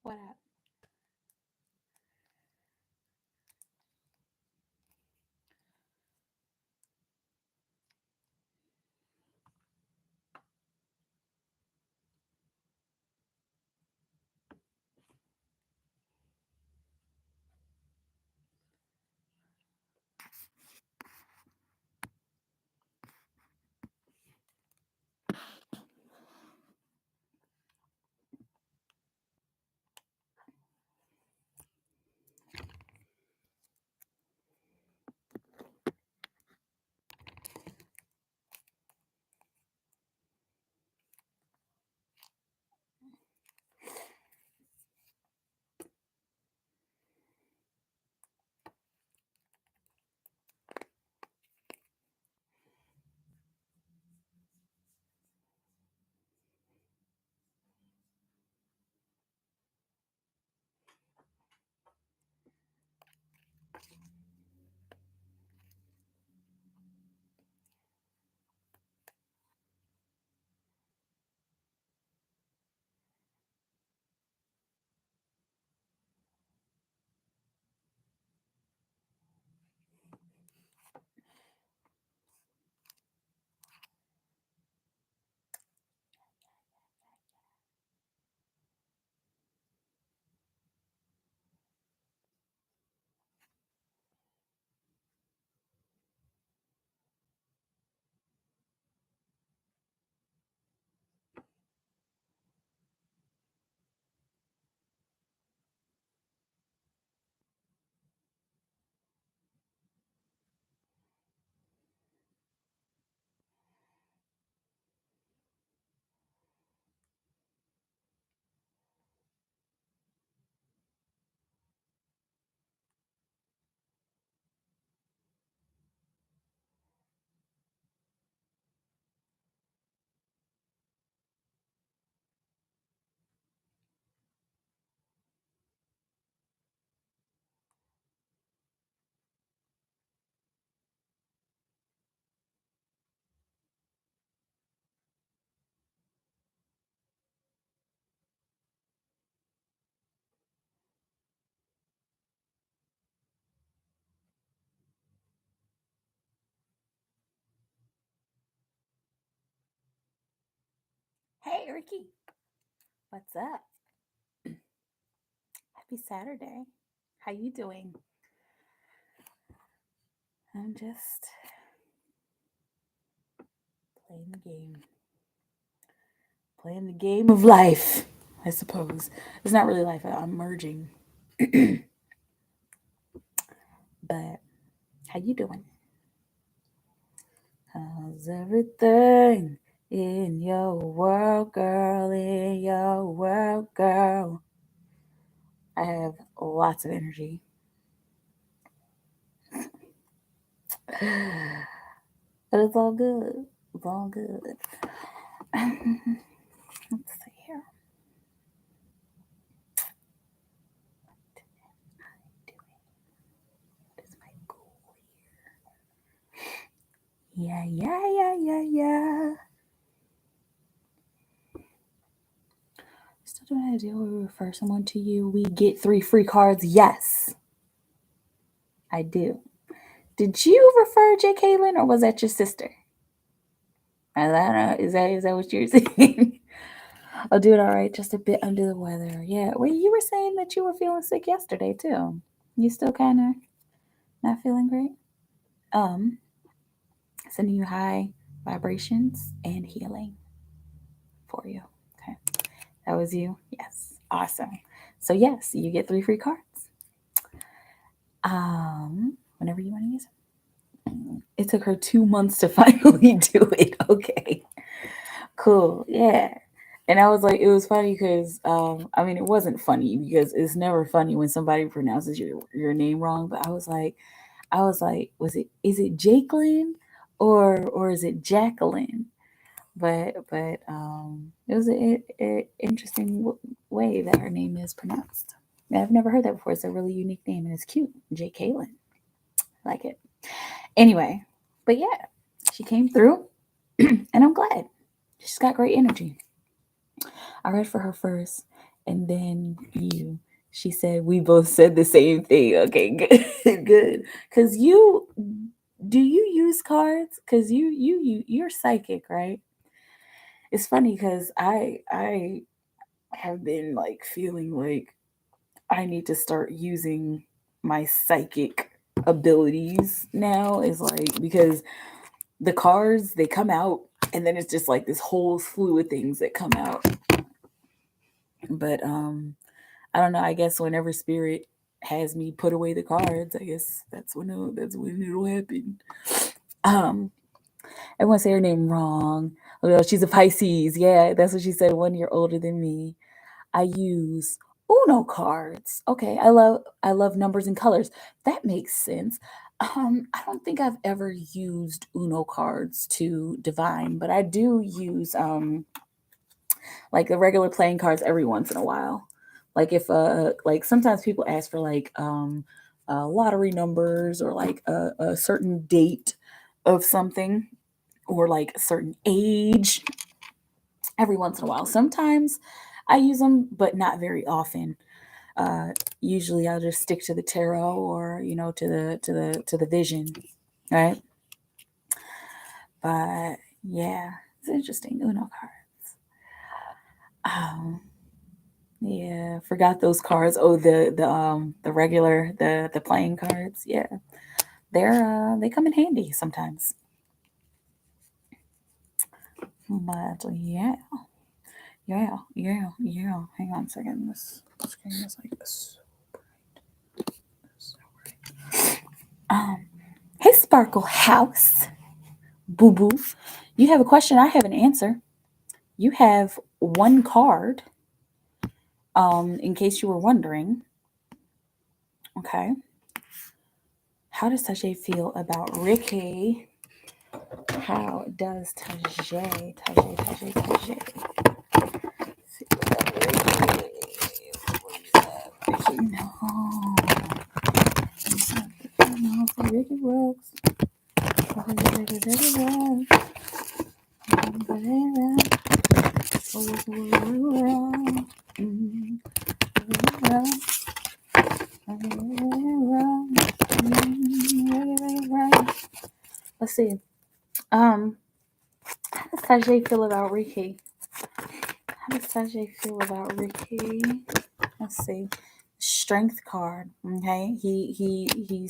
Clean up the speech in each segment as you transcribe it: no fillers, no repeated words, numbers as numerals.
What up? Hey, Ricky. What's up? Happy Saturday. How you doing? I'm just playing the game. Playing the game of life, I suppose. It's not really life. I'm merging. But how you doing? How's everything in your world, girl? In your world, girl. I have lots of energy. But it's all good. It's all good. Let's see here. What is my goal here? Yeah. Still doing a deal where we refer someone to you. We get 3 free cards. Yes, I do. Did you refer J. Caitlin, or was that your sister? I don't know. Is that what you're saying? I'll do it all right. Just a bit under the weather. Yeah. Well, you were saying that you were feeling sick yesterday too. You still kind of not feeling great? Sending you high vibrations and healing for you. Okay. That was you? Yes. Awesome. So yes, you get 3 free cards. Whenever you want to use them. It took her 2 months to finally do it. Okay. Cool. Yeah. And I was like, it was funny because, I mean, it wasn't funny because it's never funny when somebody pronounces your name wrong. But I was like, is it Jacqueline or is it Jacqueline? But it was an interesting way that her name is pronounced. I've never heard that before. It's a really unique name and it's cute. J. Caitlin. I like it. Anyway, but yeah, she came through and I'm glad. She's got great energy. I read for her first and then you. She said we both said the same thing. Okay, good, good. Cause do you use cards? Cause you're psychic, right? It's funny because I have been like feeling like I need to start using my psychic abilities now. Is like because the cards they come out and then it's just like this whole slew of things that come out. But I don't know. I guess whenever spirit has me put away the cards, I guess that's when it'll happen. Um, Everyone say her name wrong. Oh, no, she's a Pisces. Yeah, that's what she said. 1 year older than me. I use Uno cards. Okay, I love numbers and colors. That makes sense. I don't think I've ever used Uno cards to divine, but I do use like the regular playing cards every once in a while. Like if like sometimes people ask for like lottery numbers or like a certain date of something or like a certain age every once in a while. Sometimes I use them, but not very often. Uh, Usually I'll just stick to the tarot or to the vision, right? But yeah, it's interesting. Uno cards. Um, yeah, forgot those cards. Oh, the regular the playing cards. Yeah, they come in handy sometimes. But yeah, yeah. Hang on a second. This screen is like this. Hey, Sparkle House, Boo Boo. You have a question. I have an answer. You have one card. In case you were wondering. Okay. How does Tajay feel about Ricky? How does Tajay feel about Ricky? Ricky, no. No, for Ricky Brooks. Ricky Brooks. Let's see. How does Tajay feel about Ricky? How does Sajay feel about Ricky? Let's see. Strength card. Okay, he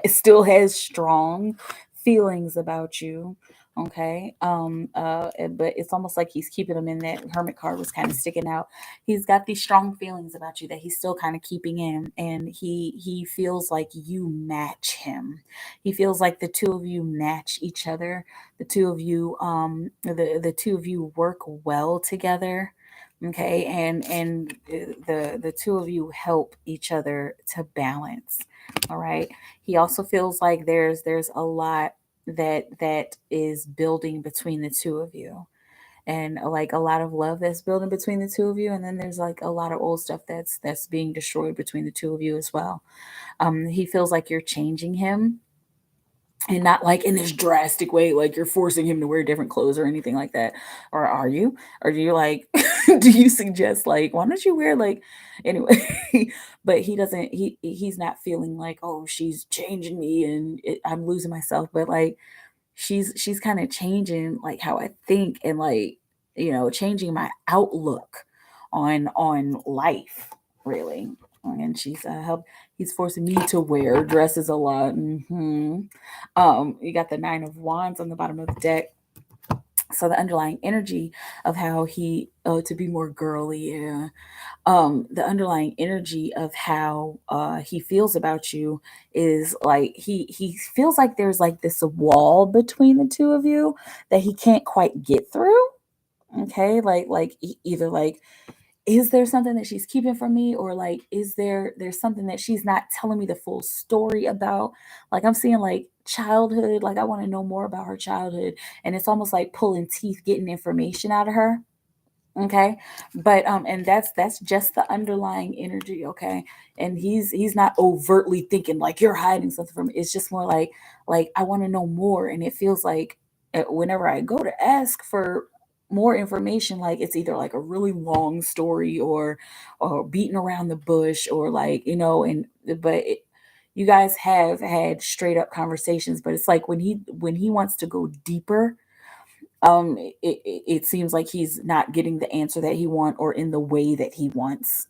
still has strong feelings about you. Okay, but it's almost like he's keeping them in. That hermit card was kind of sticking out. He's got these strong feelings about you that he's still kind of keeping in, and he feels like you match him. He feels like the two of you match each other. The two of you, the two of you work well together. Okay, and the two of you help each other to balance. All right. He also feels like there's a lot that is building between the two of you, and like a lot of love that's building between the two of you, and then there's like a lot of old stuff that's being destroyed between the two of you as well. He feels like you're changing him, and not like in this drastic way, like you're forcing him to wear different clothes or anything like that. Or are you? Or do you like do you suggest like why don't you wear like anyway? But he doesn't he's not feeling like, oh, she's changing me and I'm losing myself, but like she's kind of changing like how I think, and like changing my outlook on life, really. And she's help he's forcing me to wear dresses a lot. You got the 9 of Wands on the bottom of the deck. So the underlying energy of how he to be more girly, yeah. The underlying energy of how he feels about you is like he feels like there's like this wall between the two of you that he can't quite get through. Okay, either like, is there something that she's keeping from me, or like there's something that she's not telling me the full story about. Like I'm seeing like childhood, like I want to know more about her childhood, and it's almost like pulling teeth getting information out of her. Okay, but and that's just the underlying energy. Okay, and he's not overtly thinking like you're hiding something from me. It's just more like I want to know more, and it feels like whenever I go to ask for more information, like it's either like a really long story or beating around the bush, or like, and but you guys have had straight up conversations, but it's like when he wants to go deeper, it seems like he's not getting the answer that he wants, or in the way that he wants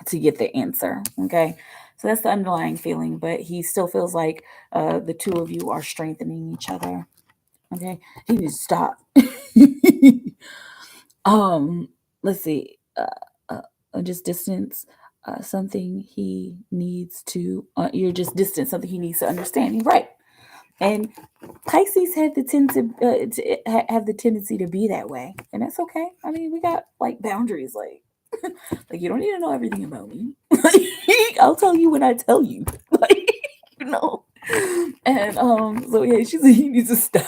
to get the answer. Okay, so that's the underlying feeling, but he still feels like the two of you are strengthening each other. Okay, he needs to stop. Let's see. Just distance something he needs to. You're just distance something he needs to understand. Right, and Pisces have the have the tendency to be that way, and that's okay. I mean, we got like boundaries, like like you don't need to know everything about me. I'll tell you when I tell you, like you know. And so yeah, she's like, he needs to stop.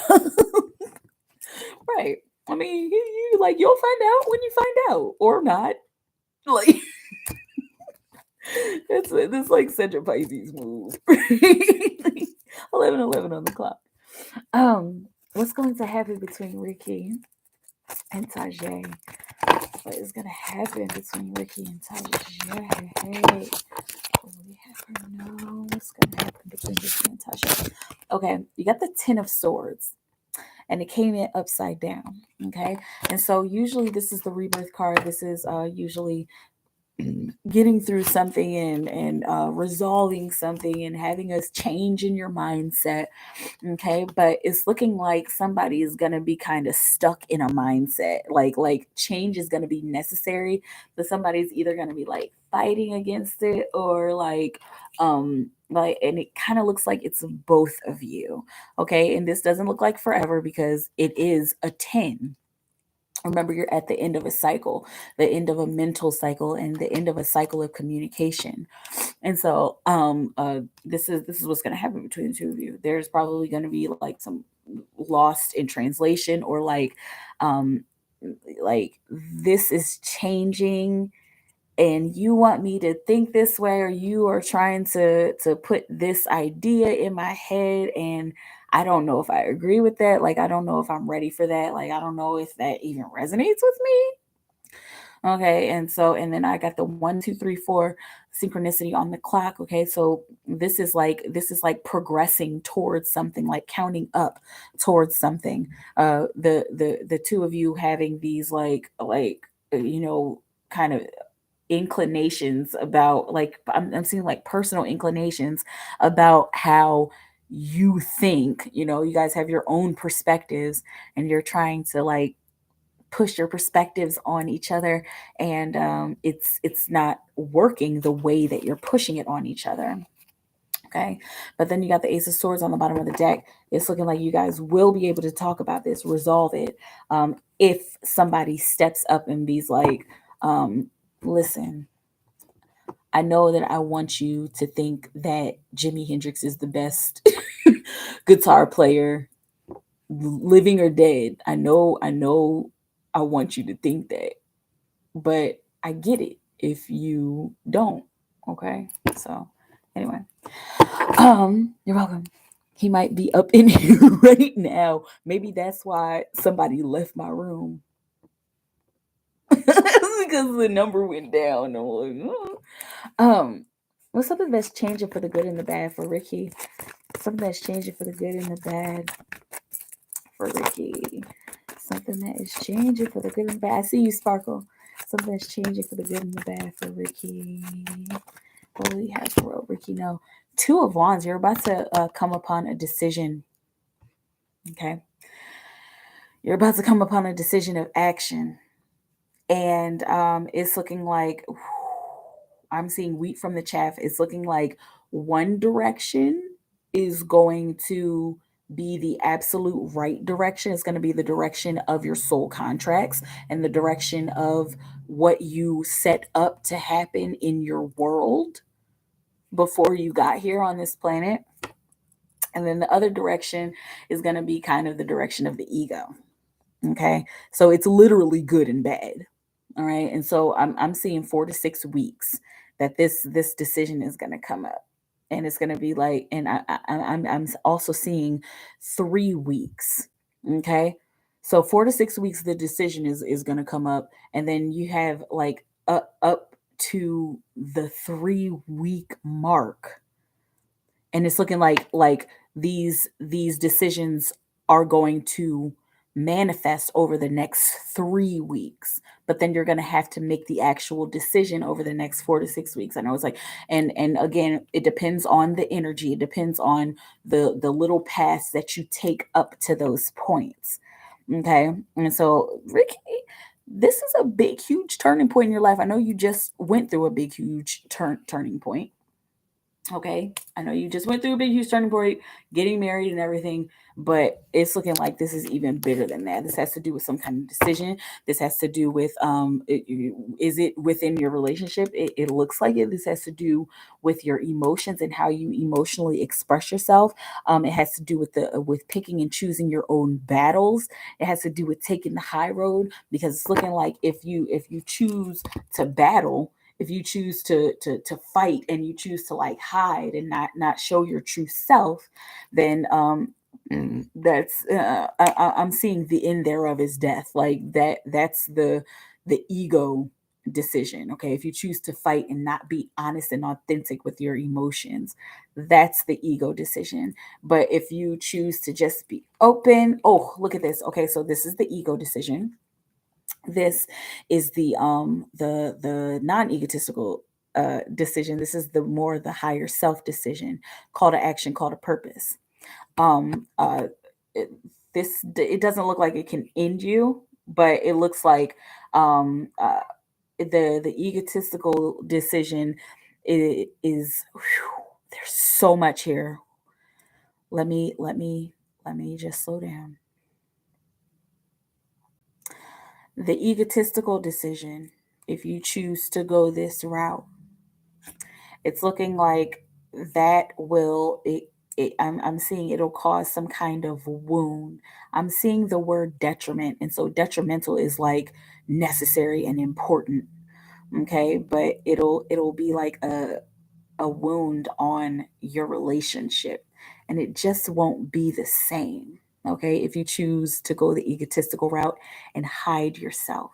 Right. I mean, you like you'll find out when you find out, or not. Like it's this like such a Pisces move. 11:11 on the clock. What's going to happen between Ricky and Tajay? What is going to happen between Ricky and Tajay? We have her know what's going to happen between Ricky and Tajay. Okay, you got the Ten of Swords, and it came in upside down. Okay, and so usually this is the rebirth card. This is usually getting through something and resolving something and having a change in your mindset. Okay, but it's looking like somebody is going to be kind of stuck in a mindset, like change is going to be necessary, but somebody's either going to be like fighting against it, or like, and it kind of looks like it's both of you. Okay, and this doesn't look like forever because it is a 10. Remember, you're at the end of a cycle, the end of a mental cycle, and the end of a cycle of communication. And so this is what's going to happen between the two of you. There's probably going to be like some lost in translation, or um like this is changing and you want me to think this way, or you are trying to put this idea in my head, and I don't know if I agree with that. Like, I don't know if I'm ready for that. Like, I don't know if that even resonates with me. Okay, and so, and then I got the 1, 2, 3, 4 synchronicity on the clock. Okay, so this is like progressing towards something, like counting up towards something. The two of you having these kind of inclinations about, like, I'm seeing like personal inclinations about how you think. You guys have your own perspectives, and you're trying to like push your perspectives on each other, and it's not working the way that you're pushing it on each other. Okay, but then you got the Ace of Swords on the bottom of the deck. It's looking like you guys will be able to talk about this, resolve it, if somebody steps up and be like, listen, I know that I want you to think that Jimi Hendrix is the best guitar player, living or dead. I know I want you to think that, but I get it if you don't. Okay, so anyway, you're welcome. He might be up in here right now. Maybe that's why somebody left my room. Because the number went down. I'm like, what's something that's changing for the good and the bad for Ricky? Something that's changing for the good and the bad for Ricky. Something that is changing for the good and the bad. I see you, Sparkle. Something that's changing for the good and the bad for Ricky. What do we have for Ricky? No. 2 of Wands. You're about to come upon a decision. Okay. You're about to come upon a decision of action. And it's looking like, I'm seeing wheat from the chaff. It's looking like one direction is going to be the absolute right direction. It's going to be the direction of your soul contracts and the direction of what you set up to happen in your world before you got here on this planet. And then the other direction is going to be kind of the direction of the ego. Okay, so it's literally good and bad. All right, and so I'm seeing 4 to 6 weeks that this decision is going to come up, and it's going to be like, and I'm also seeing 3 weeks. Okay, So 4 to 6 weeks, the decision is going to come up, and then you have like up to the 3 week mark, and it's looking like these decisions are going to manifest over the next 3 weeks, but then you're going to have to make the actual decision over the next 4 to 6 weeks. I know it's like, and again, it depends on the energy, it depends on the little paths that you take up to those points. Okay. And so, Ricky, this is a big huge turning point in your life. I know you just went through a big huge turning point. Okay, I know you just went through a big huge turning point, getting married and everything, but it's looking like this is even bigger than that. This has to do with some kind of decision. This has to do with is it within your relationship? It looks like it. This has to do with your emotions and how you emotionally express yourself. It has to do with with picking and choosing your own battles. It has to do with taking the high road, because it's looking like if you choose to battle, if you choose to fight, and you choose to like hide and not show your true self, then that's I'm seeing the end thereof is death. Like that's the ego decision. Okay, if you choose to fight and not be honest and authentic with your emotions, that's the ego decision. But if you choose to just be open, oh, look at this. Okay, so this is the ego decision. This is the non-egotistical decision. This is the more the higher self decision. Call to action, call to purpose. um uh it, it doesn't look like it can end you, but it looks like um uh the egotistical decision is whew, there's so much here. Let me just slow down. The egotistical decision, if you choose to go this route, it's looking like that will I'm seeing it'll cause some kind of wound. I'm seeing the word detriment, and so detrimental is like necessary and important. Okay, but it'll be like a wound on your relationship, and it just won't be the same. Okay, if you choose to go the egotistical route and hide yourself.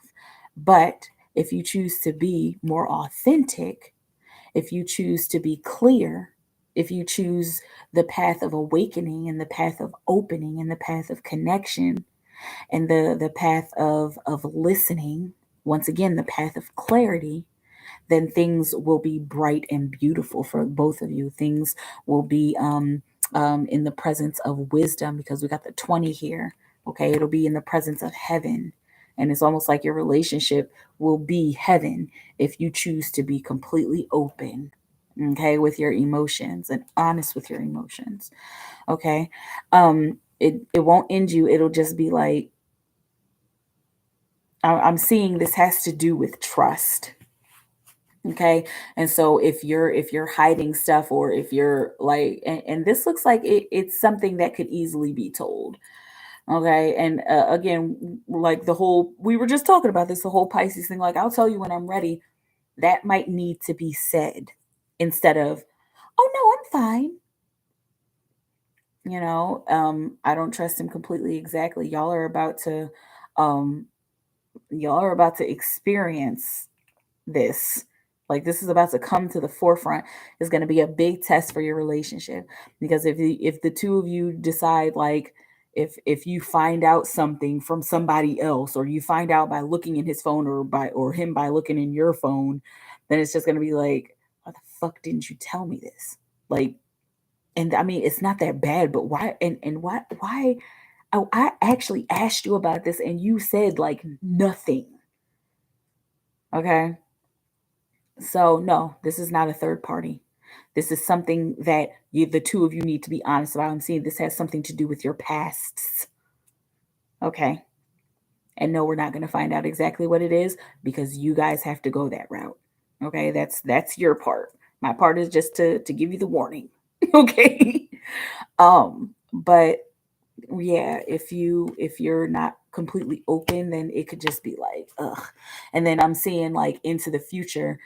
But if you choose to be more authentic, if you choose to be clear, if you choose the path of awakening and the path of opening and the path of connection and the path of listening, once again the path of clarity, then things will be bright and beautiful for both of you. Things will be in the presence of wisdom, because we got the 20 here. Okay, it'll be in the presence of heaven. And it's almost like your relationship will be heaven if you choose to be completely open, okay, with your emotions and honest with your emotions. Okay. It won't end you. It'll just be like, I'm seeing this has to do with trust. Okay, and so if you're hiding stuff, or if you're like, and this looks like it's something that could easily be told. Okay, and again, like the whole, we were just talking about this, the whole Pisces thing, like, I'll tell you when I'm ready. That might need to be said, instead of, oh no, I'm fine. I don't trust him completely. Exactly. Um y'all are about to experience this. Like, this is about to come to the forefront. It's going to be a big test for your relationship, because if the two of you decide, like, if you find out something from somebody else, or you find out by looking in his phone, or him by looking in your phone, then it's just going to be like, why the fuck didn't you tell me this? Like, and I mean, it's not that bad, but why? And why? Oh, I actually asked you about this and you said like nothing. Okay. So no, this is not a third party. This is something that the two of you need to be honest about. I'm seeing this has something to do with your pasts. Okay. And no, we're not going to find out exactly what it is, because you guys have to go that route. Okay. That's your part. My part is just to give you the warning. Okay. But yeah, if you're not completely open, then it could just be like, ugh. And then I'm seeing like into the future.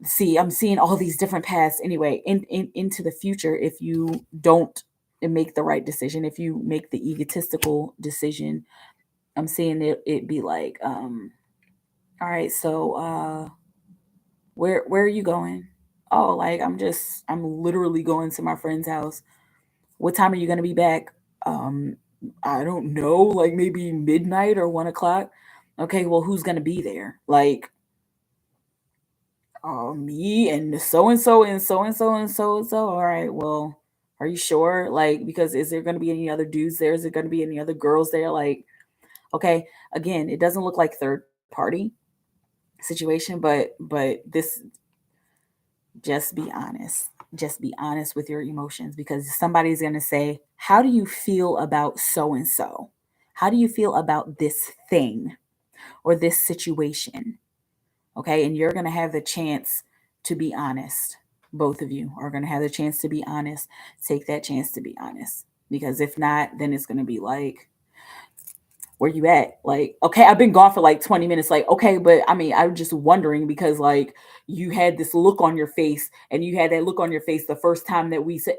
See, I'm seeing all these different paths anyway, into the future. If you don't make the right decision, if you make the egotistical decision, I'm seeing it be like, all right, so where are you going? Oh, like I'm literally going to my friend's house. What time are you gonna be back? Um, I don't know, like maybe midnight or 1 o'clock. Okay, well, who's gonna be there? Like, me and so and so and so and so and so and so. All right, well, are you sure? Like, because is there gonna be any other dudes there? Is there gonna be any other girls there? Like, okay, again, it doesn't look like third party situation, but this, just be honest. Just be honest with your emotions, because somebody's going to say, how do you feel about so and so? How do you feel about this thing or this situation? Okay, and you're going to have the chance to be honest. Both of you are going to have the chance to be honest. Take that chance to be honest, because if not, then it's going to be like, where you at? Like, okay, I've been gone for like 20 minutes. Like, okay, but I mean, I'm just wondering, because like you had this look on your face, and you had that look on your face the first time that we said,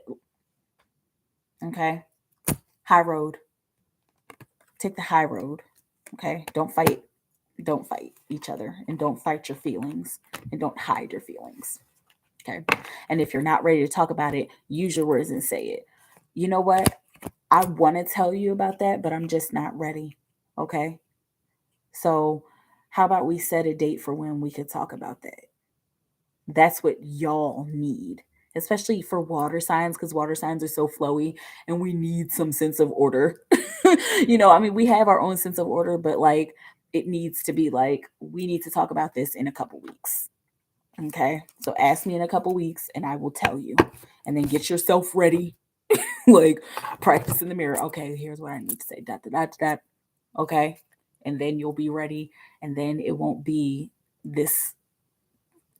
okay, high road. Take the high road. Okay, don't fight. Don't fight each other, and don't fight your feelings, and don't hide your feelings. Okay, and if you're not ready to talk about it, use your words and say it. You know what? I want to tell you about that, but I'm just not ready. Okay, so how about we set a date for when we could talk about that? That's what y'all need, especially for water signs, because water signs are so flowy, and we need some sense of order. I mean, we have our own sense of order, but like it needs to be like, we need to talk about this in a couple weeks. Okay. So ask me in a couple weeks and I will tell you. And then get yourself ready. Like, practice in the mirror. Okay, here's what I need to say. Dot, dot, dot, dot. Okay. And then you'll be ready. And then it won't be this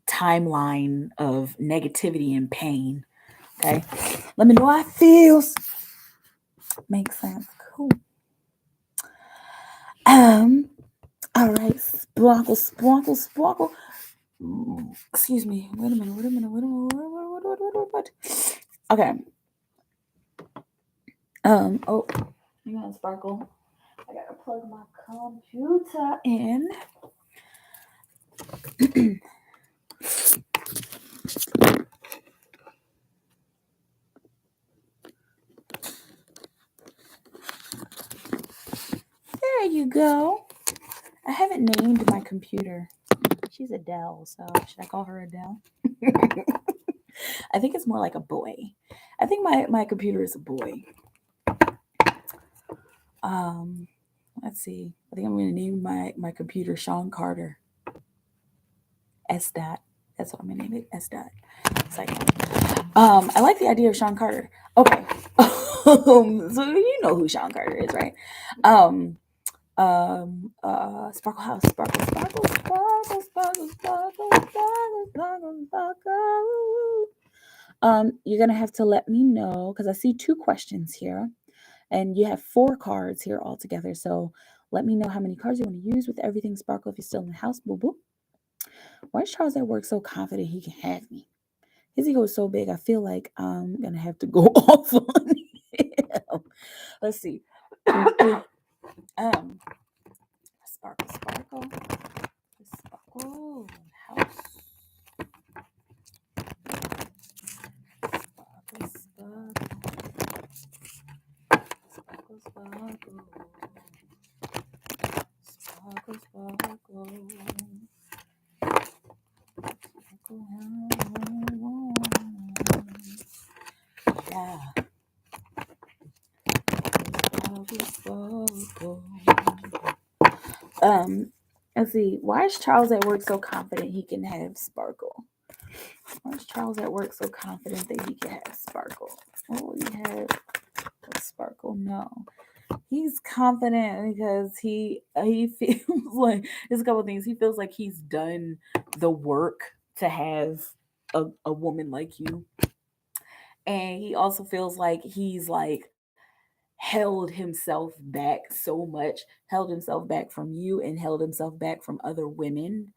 timeline of negativity and pain. Okay. Let me know how it feels. Makes sense. Cool. All right. Sparkle, sparkle, sparkle. Excuse me. Wait a minute. What? Okay. Oh, hang on, Sparkle. I gotta plug my computer in. There you go. I haven't named my computer. She's Adele, so should I call her Adele? I think it's more like a boy. I think my computer is a boy. Let's see. I think I'm gonna name my computer Sean Carter. S dot. That's what I'm gonna name it. S dot. It's like, I like the idea of Sean Carter. Okay. So you know who Sean Carter is, right? Sparkle House, Sparkle, Sparkle, Sparkle, Sparkle, Sparkle, Sparkle, Sparkle, Sparkle. You're gonna have to let me know, because I see 2 questions here, and you have 4 cards here altogether. So let me know how many cards you want to use with everything, Sparkle. If you're still in the house, boo boo. Why is Charles at work so confident he can have me? His ego is so big. I feel like I'm gonna have to go off on him. Let's see. Sparkle, Sparkle, Sparkle, House. Sparkle, Sparkle, Sparkle, Sparkle, Sparkle, yeah. Let's see. Why is Charles at work so confident he can have Sparkle? Why is Charles at work so confident that he can have Sparkle? What will he have with Sparkle? No. He's confident because he feels like, there's a couple of things. He feels like he's done the work to have a woman like you. And he also feels like he's like held himself back so much, held himself back from you, and held himself back from other women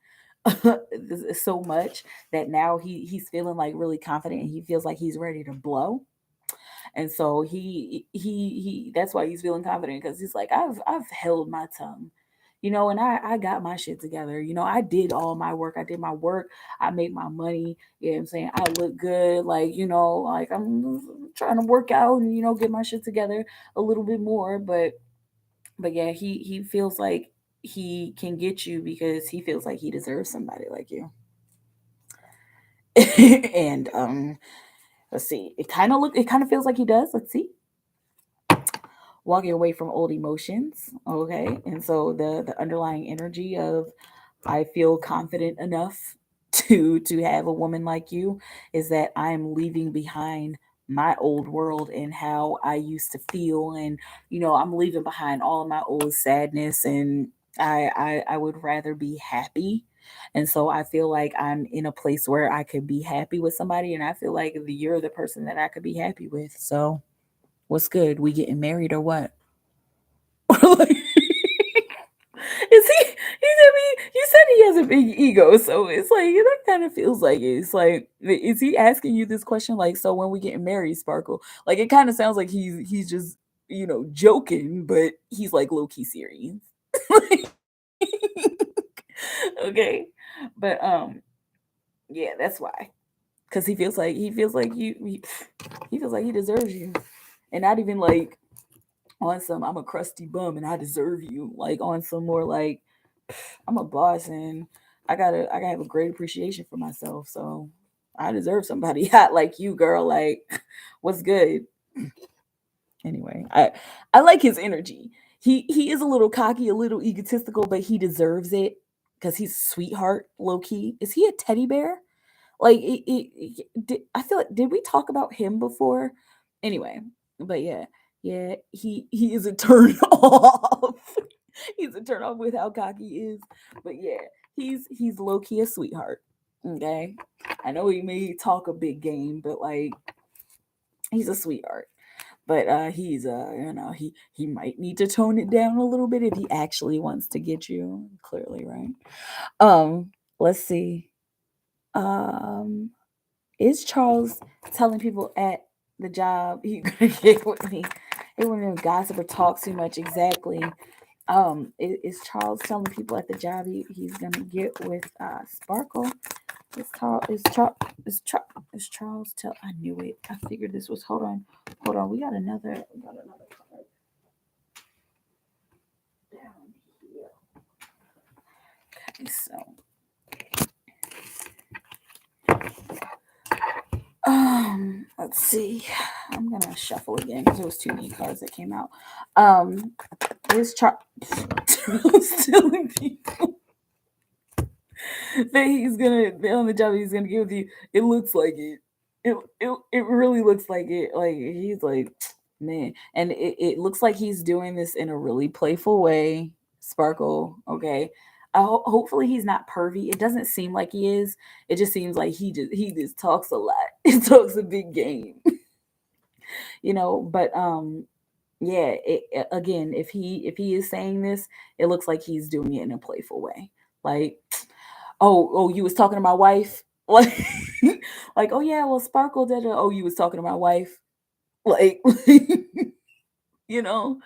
so much, that now he's feeling like really confident, and he feels like he's ready to blow. And so he that's why he's feeling confident, because he's like, I've held my tongue, and I got my shit together. I did all my work. I did my work. I made my money. You know what I'm saying? I look good. Like, like I'm trying to work out and, get my shit together a little bit more. But yeah, he feels like he can get you because he feels like he deserves somebody like you. And let's see. It kind of feels like he does. Let's see. Walking away from old emotions. Okay. And so the underlying energy of I feel confident enough to have a woman like you is that I'm leaving behind my old world and how I used to feel, and I'm leaving behind all of my old sadness, and I would rather be happy. And so I feel like I'm in a place where I could be happy with somebody, and I feel like you're the person that I could be happy with. So what's good? We getting married or what? Like, is he? I mean, you said he has a big ego, so it's like that kind of feels like it. It's like, is he asking you this question? Like, so when we getting married, Sparkle? Like, it kind of sounds like he's just joking, but he's like low key serious. Okay, but yeah, that's why. Because he feels like he feels like he deserves you, and not even like on some I'm a crusty bum and I deserve you. Like on some more like I'm a boss and I gotta have a great appreciation for myself. So I deserve somebody hot like you, girl. Like, what's good? Anyway, I like his energy. He is a little cocky, a little egotistical, but he deserves it because he's a sweetheart, low key. Is he a teddy bear? Like I feel like, did we talk about him before? Anyway, but yeah, he is a turn off. He's a turn off with how cocky he is. But yeah, he's low key a sweetheart. Okay, I know he may talk a big game, but like he's a sweetheart. But he's he might need to tone it down a little bit if he actually wants to get you. Clearly, right? Um, let's see. Um, is Charles telling people at the job he gonna get with me? He wouldn't even gossip or talk too much. Exactly. Is Charles telling people at the job he's gonna get with Sparkle? Is Charles is Charles tell? I knew it. I figured this was. Hold on. We got another card down here. Okay, so let's see. I'm gonna shuffle again because there was too many cards that came out. Is Charles telling people that he's gonna on the job he's gonna give you? It looks like it. It really looks like it. Like he's like, man, and it looks like he's doing this in a really playful way. Sparkle, okay. Hopefully he's not pervy. It doesn't seem like he is. It just seems like he just talks a lot. He talks a big game, But yeah. Again, if he is saying this, it looks like he's doing it in a playful way. Like, oh, you was talking to my wife, like, like, oh yeah, well, Sparkle did. Oh, you was talking to my wife, like, you know.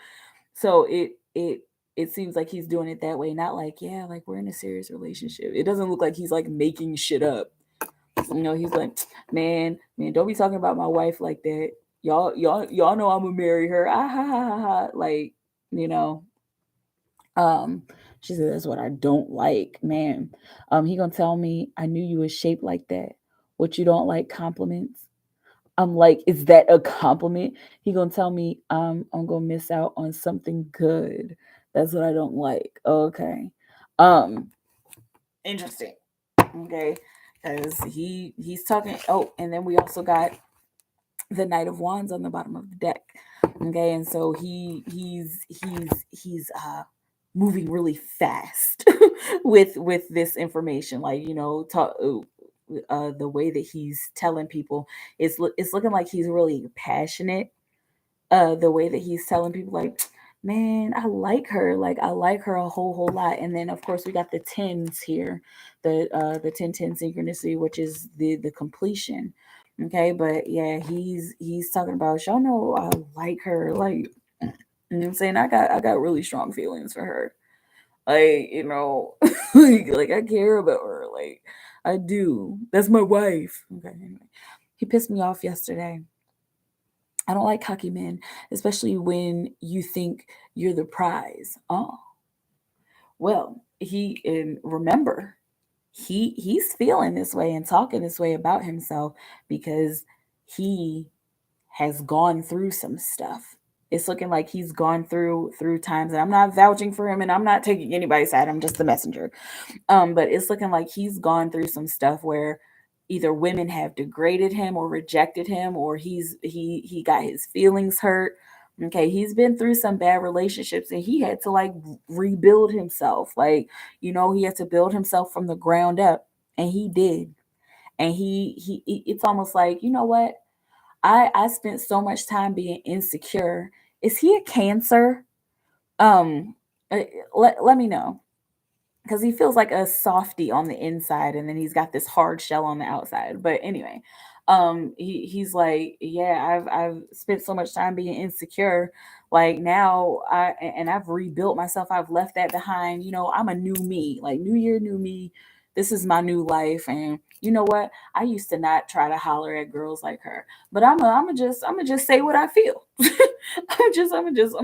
So it seems like he's doing it that way, not like, yeah, like we're in a serious relationship. It doesn't look like he's like making shit up. He's like, man, don't be talking about my wife like that. Y'all know I'm gonna marry her. Ah ha ha ha ha. Like, you know. Um, she said that's what I don't like, man. He gonna tell me I knew you was shaped like that. What you don't like compliments. I'm like, is that a compliment? He gonna tell me I'm gonna miss out on something good. That's what I don't like. Okay. Um, interesting. Okay. Because he's talking. Oh, and then we also got the Knight of Wands on the bottom of the deck. Okay, and so he's moving really fast with this information. Like, the way that he's telling people, it's looking like he's really passionate. The way that he's telling people, like, man, I like her a whole lot. And then of course we got the tens here, the 10-10 synchronicity, which is the completion. Okay, but yeah, he's talking about, y'all know I like her, like, you know what I'm saying? I got really strong feelings for her. Like, like I care about her. Like, I do. That's my wife. Okay, anyway. He pissed me off yesterday. I don't like cocky men, especially when you think you're the prize. Oh, well, he and remember, he's feeling this way and talking this way about himself because he has gone through some stuff. It's looking like he's gone through times, and I'm not vouching for him, and I'm not taking anybody's side. I'm just the messenger. But it's looking like he's gone through some stuff where either women have degraded him or rejected him, or he got his feelings hurt. Okay, he's been through some bad relationships, and he had to like rebuild himself. Like, he had to build himself from the ground up, and he did. And it's almost like, you know what? I spent so much time being insecure. Is he a Cancer? Um, uh, let me know, because he feels like a softy on the inside, and then he's got this hard shell on the outside. But anyway, he's like, yeah, I've spent so much time being insecure. Like now, I've rebuilt myself. I've left that behind. I'm a new me. Like new year, new me. This is my new life, and you know what? I used to not try to holler at girls like her, but I'm gonna just say what I feel. I'm gonna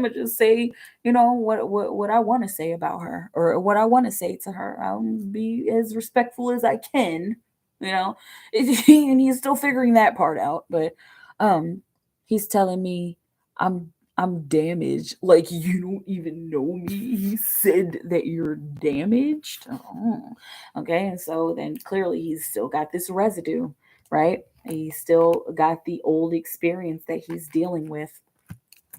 just say, what I want to say about her, or what I want to say to her. I'll be as respectful as I can, you know. And he's still figuring that part out, but um he's telling me I'm I'm damaged. Like, you don't even know me. He said that you're damaged. Oh. Okay, and so then clearly he's still got this residue, right? He's still got the old experience that he's dealing with.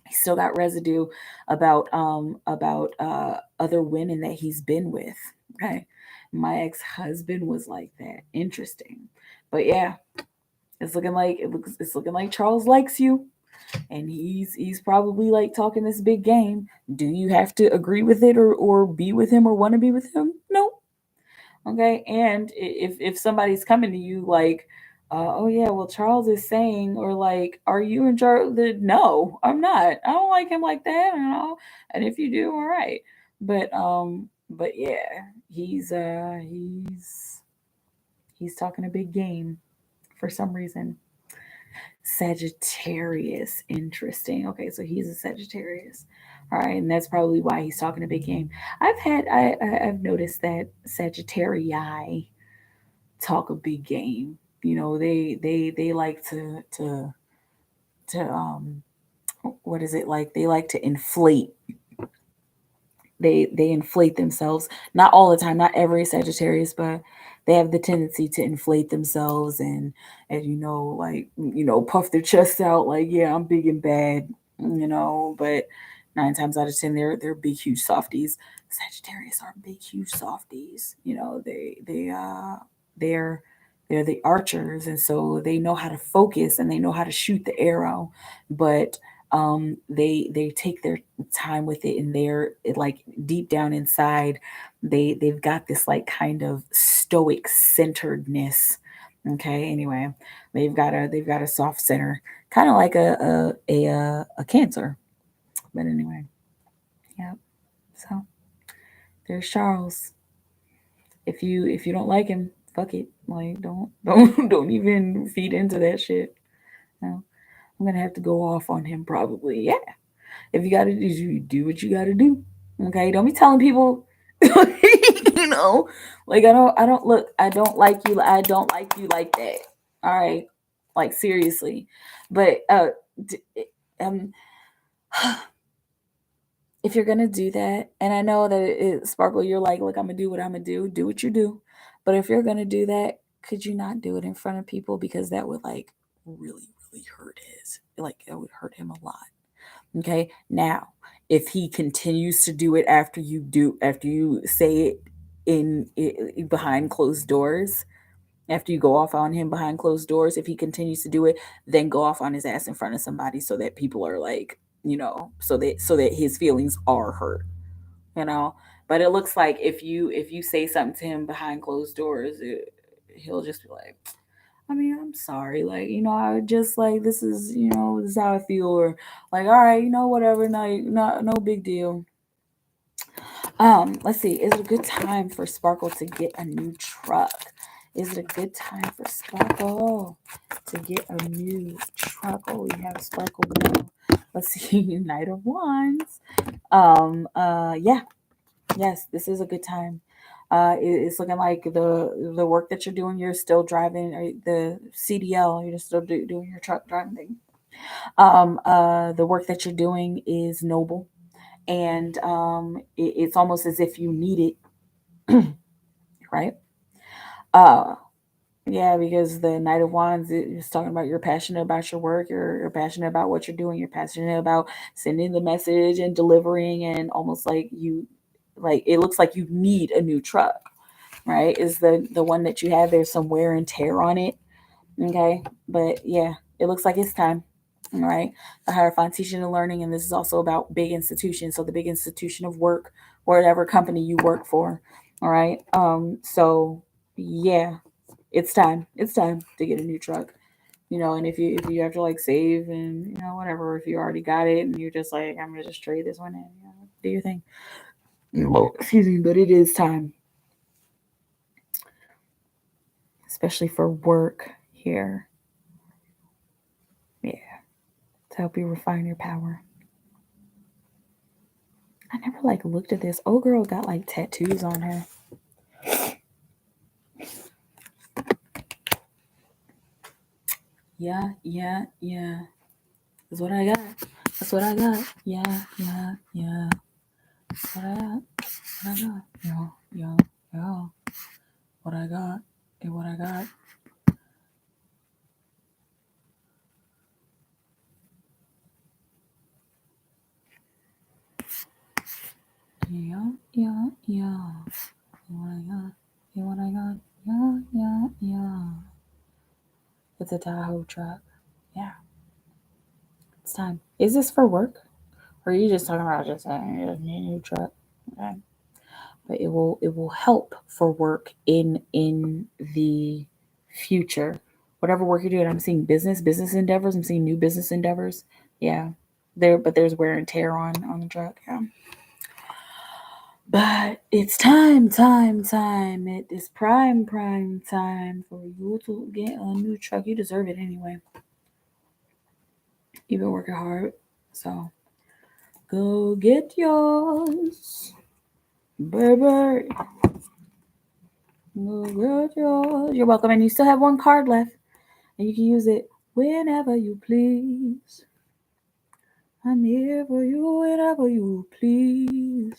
He still got residue about other women that he's been with. Okay, my ex-husband was like that. Interesting, but yeah, it's looking like Charles likes you, and he's probably like talking this big game. Do you have to agree with it, or be with him, or want to be with him? No. Okay, and if somebody's coming to you like, oh yeah, well Charles is saying, or like, are you in charge? No, I'm not. I don't like him like that, and if you do, all right. But yeah, he's talking a big game for some reason. Sagittarius, interesting. Okay, so he's a Sagittarius. All right, and that's probably why he's talking a big game. I've noticed that Sagittarii talk a big game. They like to what is it like? They like to inflate. They inflate themselves. Not all the time, not every Sagittarius, but they have the tendency to inflate themselves, and like, puff their chest out like, yeah, I'm big and bad, but 9 times out of 10, they're big huge softies. Sagittarius are big huge softies. They're they're the archers, and so they know how to focus, and they know how to shoot the arrow, but they take their time with it, and like deep down inside, they've got this like kind of stoic centeredness. Okay, anyway, they've got a soft center, kind of like a Cancer. But anyway, yeah. So there's Charles. If you don't like him, fuck it. Like, don't even feed into that shit. No, I'm gonna have to go off on him probably. Yeah. If you gotta do, you do what you gotta do. Okay, don't be telling people, you know, like, I don't look, I don't like you, I don't like you like that. All right, like seriously, but um, if you're gonna do that, and I know that Sparkle, you're like, look, I'm gonna do what I'm gonna do what you do, but if you're gonna do that, could you not do it in front of people, because that would like really hurt it would hurt him a lot. Okay. Now, if he continues to do it after you say it behind closed doors, after you go off on him behind closed doors, if he continues to do it, then go off on his ass in front of somebody, so that people are like, so that his feelings are hurt, you know. But it looks like if you say something to him behind closed doors, he'll just be like, I mean, I'm sorry. Like, I would just like, this is, this is how I feel. Or like, all right, whatever. No big deal. Let's see. Is it a good time for Sparkle to get a new truck? Is it a good time for Sparkle to get a new truck? Oh, we have Sparkle now. Let's see. Knight of Wands. Yeah. Yes, this is a good time. It's looking like the work that you're doing, you're still driving, or the CDL, you're still doing your truck driving thing. The work that you're doing is noble, and it's almost as if you need it, right? Uh, yeah, because the Knight of Wands is talking about you're passionate about your work, you're passionate about what you're doing, you're passionate about sending the message and delivering, and almost like like it looks like you need a new truck, right? Is the one that you have, there's some wear and tear on it, okay? But yeah, it looks like it's time, all right? The Hierophant teaching and learning, and this is also about big institutions, so the big institution of work, whatever company you work for, all right? So yeah, it's time. It's time to get a new truck. And if you have to like save and whatever, if you already got it and you're just like, I'm gonna just trade this one in, do your thing. Excuse me, but it is time, especially for work here. Yeah, to help you refine your power. I never like looked at this. Old girl got like tattoos on her. Yeah, yeah, yeah. That's what I got. That's what I got. Yeah, yeah, yeah. That's what I got. What I got. Yeah, yeah, yeah. What I got. And what I got. Yeah, yeah, yeah. And what I got. And what I got. Yeah, yeah, yeah. It's a Tahoe truck. Yeah. It's time. Is this for work? Or are you just talking about just saying a new truck? Okay. But it will help for work in the future. Whatever work you're doing, I'm seeing business endeavors. I'm seeing new business endeavors. Yeah. There's wear and tear on the truck. Yeah. But it's time. It is prime time for you to get a new truck. You deserve it anyway. You've been working hard. So go get yours, baby. Go get yours. You're welcome. And you still have one card left. And you can use it whenever you please. I'm here for you whenever you please.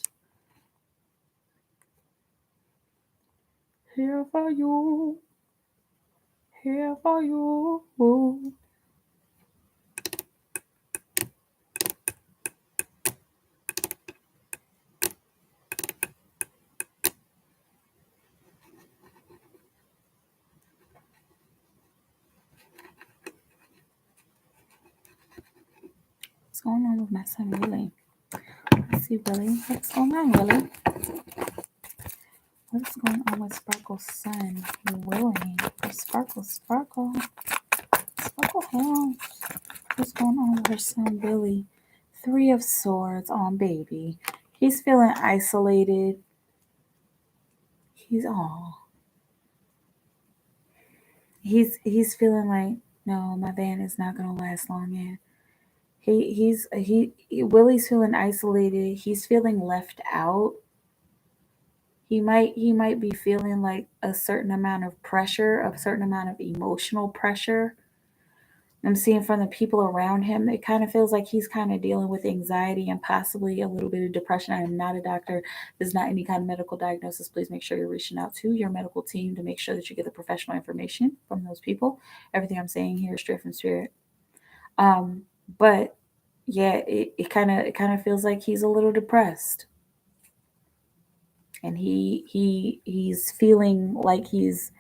Here for you. Here for you. What's going on with my son, Willie? Let's see, Willie. What's going on, Willie? What's going on with Sparkle's son, Willie? Sparkle. Sparkle House. What's going on with her son, Willie? 3 of Swords on baby. He's feeling isolated. He's feeling like, no, my van is not gonna last long. Yeah. Willie's feeling isolated. He's feeling left out. He might be feeling like a certain amount of pressure, a certain amount of emotional pressure. I'm seeing from the people around him, it kind of feels like he's kind of dealing with anxiety and possibly a little bit of depression. I am not a doctor. This is not any kind of medical diagnosis. Please make sure you're reaching out to your medical team to make sure that you get the professional information from those people. Everything I'm saying here is straight from spirit. Um, but yeah, it kind of feels like he's a little depressed, and he's feeling like he's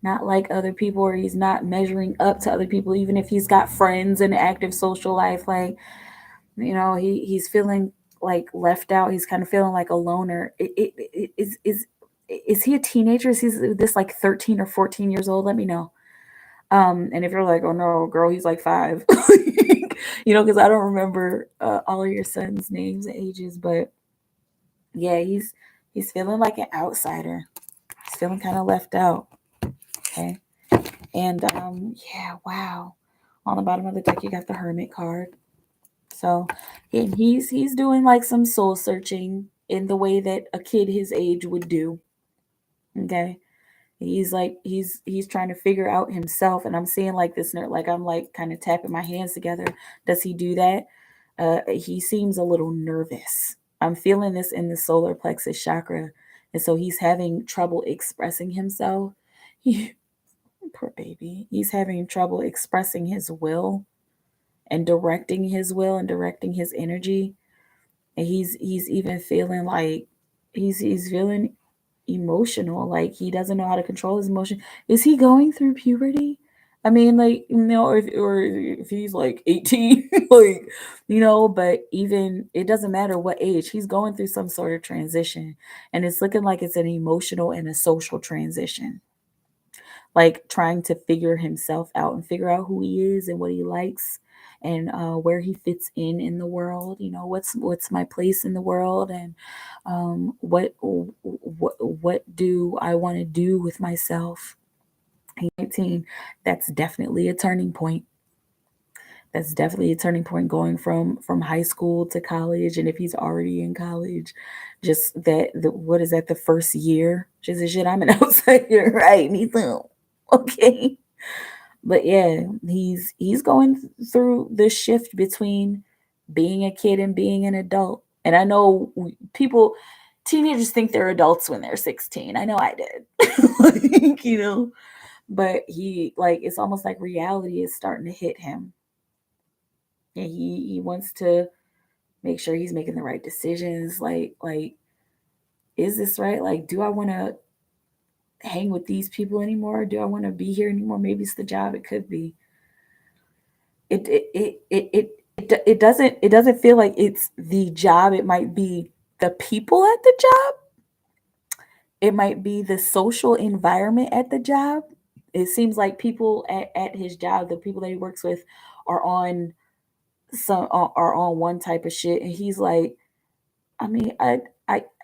not like other people, or he's not measuring up to other people, even if he's got friends and active social life. Like, he's feeling like left out. He's kind of feeling like a loner. Is he a teenager? Is he this like 13 or 14 years old? Let me know. And if you're like, oh no, girl, he's like 5, because I don't remember all of your son's names and ages, but yeah, he's feeling like an outsider. He's feeling kind of left out. Okay. And yeah, wow. On the bottom of the deck, you got the Hermit card. So, and he's doing like some soul searching in the way that a kid his age would do. Okay. He's like he's trying to figure out himself, and I'm seeing like this nerd, like I'm like kind of tapping my hands together. Does he do that? He seems a little nervous. I'm feeling this in the solar plexus chakra, and so he's having trouble expressing himself. He, poor baby, he's having trouble expressing his will and directing his energy. And he's even feeling like he's feeling emotional, like he doesn't know how to control his emotion. Is he going through puberty? I mean, like, if he's like 18, like, but even it doesn't matter what age, he's going through some sort of transition, and it's looking like it's an emotional and a social transition, like trying to figure himself out and figure out who he is and what he likes, and where he fits in the world. What's my place in the world, and what do I want to do with myself. 18, that's definitely a turning point. That's definitely a turning point, going from high school to college. And if he's already in college, just what is that, the first year? Just a shit, I'm an outsider, right? Me too. Okay. But yeah, he's going through the shift between being a kid and being an adult. And I know teenagers think they're adults when they're 16. I know I did. But it's almost like reality is starting to hit him. And he wants to make sure he's making the right decisions. Like, is this right? Like, do I want to hang with these people anymore? Do I want to be here anymore? Maybe it's the job. It could be. It doesn't feel like it's the job. It might be the people at the job. It might be the social environment at the job. It seems like people at his job, the people that he works with, are on one type of shit, and he's like, I mean, I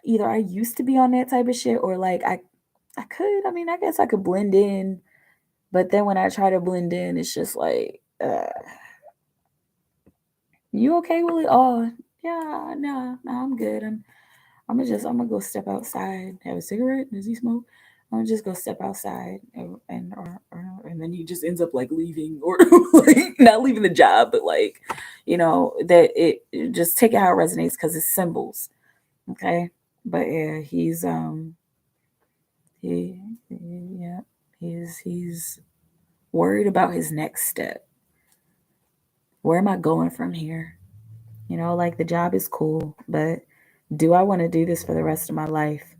either I used to be on that type of shit, or like I could. I mean, I guess I could blend in, but then when I try to blend in, it's just like, you okay, Willie? Oh, yeah, no, I'm good. I'm gonna go step outside, have a cigarette. Does he smoke? I'm gonna just go step outside, and then he just ends up like leaving, or like not leaving the job, but like, that it just take it how it resonates, because it's symbols. Okay. But yeah, he yeah, he's worried about his next step. Where am I going from here? Like, the job is cool, but do I want to do this for the rest of my life?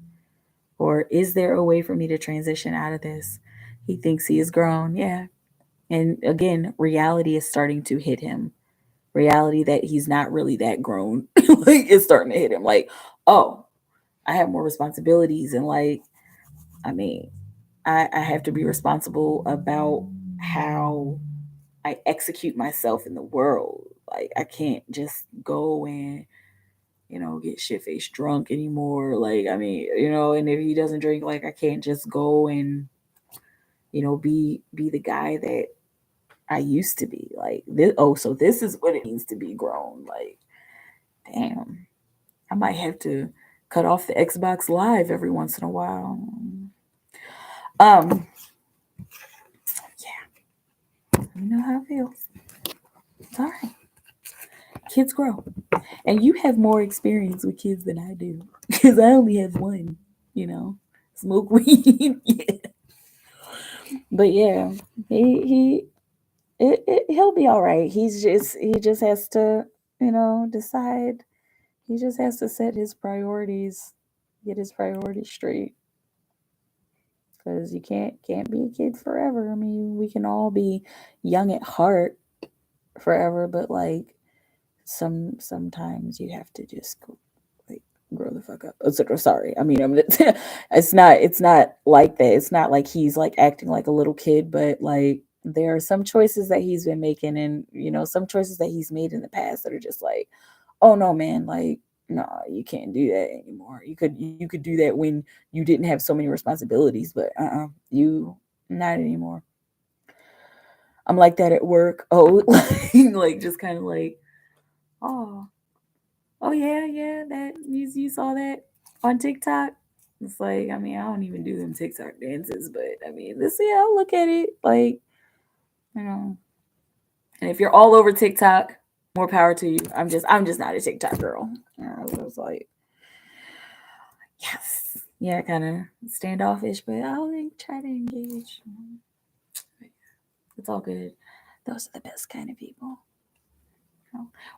Or is there a way for me to transition out of this? He thinks he is grown. Yeah. And again, reality is starting to hit him. Reality that he's not really that grown. Like, it's starting to hit him. Like, oh, I have more responsibilities. And like, I mean, I have to be responsible about how I execute myself in the world. Like, I can't just go and get shit faced drunk anymore. Like, I mean, and if he doesn't drink, like, I can't just go and, be the guy that I used to be. Like, this, oh, so this is what it means to be grown. Like, damn, I might have to cut off the Xbox Live every once in a while. Um, yeah, you know how it feels. It's all right. Kids grow. And you have more experience with kids than I do, because I only have one, smoke weed. Yeah. But yeah, he'll be all right. He just has to, decide. He just has to set his priorities, get his priorities straight. Because you can't be a kid forever. I mean, we can all be young at heart forever, but like, sometimes you have to just go, like, grow the fuck up. Sorry, I mean, it's not like that. It's not like he's like acting like a little kid, but like, there are some choices that he's been making, and some choices that he's made in the past that are just like, oh no, man, like, no, you can't do that anymore. You could do that when you didn't have so many responsibilities, but you not anymore. I'm like that at work. Oh, like just kind of like, oh, oh yeah, that you saw that on TikTok. It's like, I mean, I don't even do them TikTok dances, but I mean, this, yeah, I'll look at it, like, you know. And if you're all over TikTok, more power to you. I'm just not a TikTok girl. I was like, yes, yeah, kind of standoffish, but I'll try to engage. It's all good. Those are the best kind of people.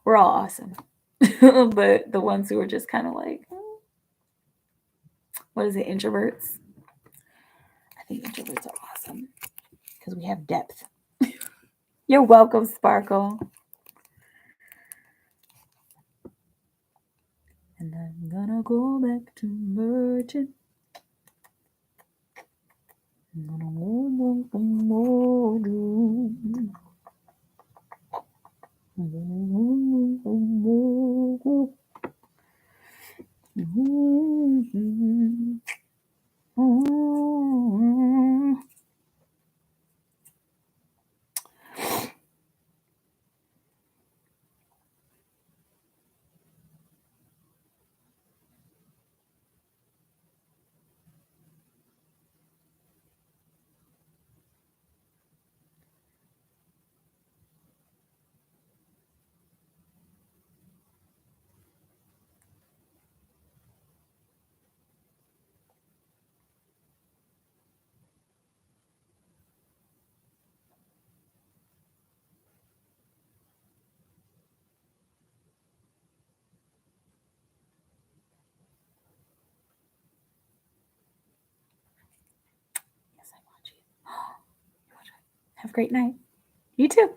We're all awesome, but the ones who are just kind of like, what is it, introverts? I think introverts are awesome because we have depth. You're welcome, Sparkle. And I'm gonna go back to merchant. I'm gonna go back to merchant. Yes, I want you. Have a great night. You too.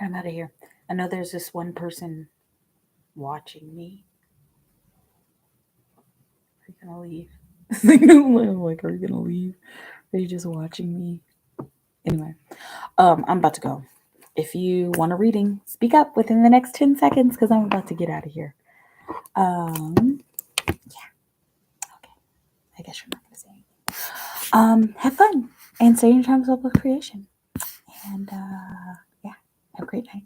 I'm out of here. I know there's this one person watching me. Are you gonna leave? I'm like, are you gonna leave? Are you just watching me? Anyway, I'm about to go. If you want a reading, speak up within the next 10 seconds because I'm about to get out of here. Yeah. Okay. I guess you're not gonna say anything. Have fun and stay in your time of creation. And yeah, have a great night.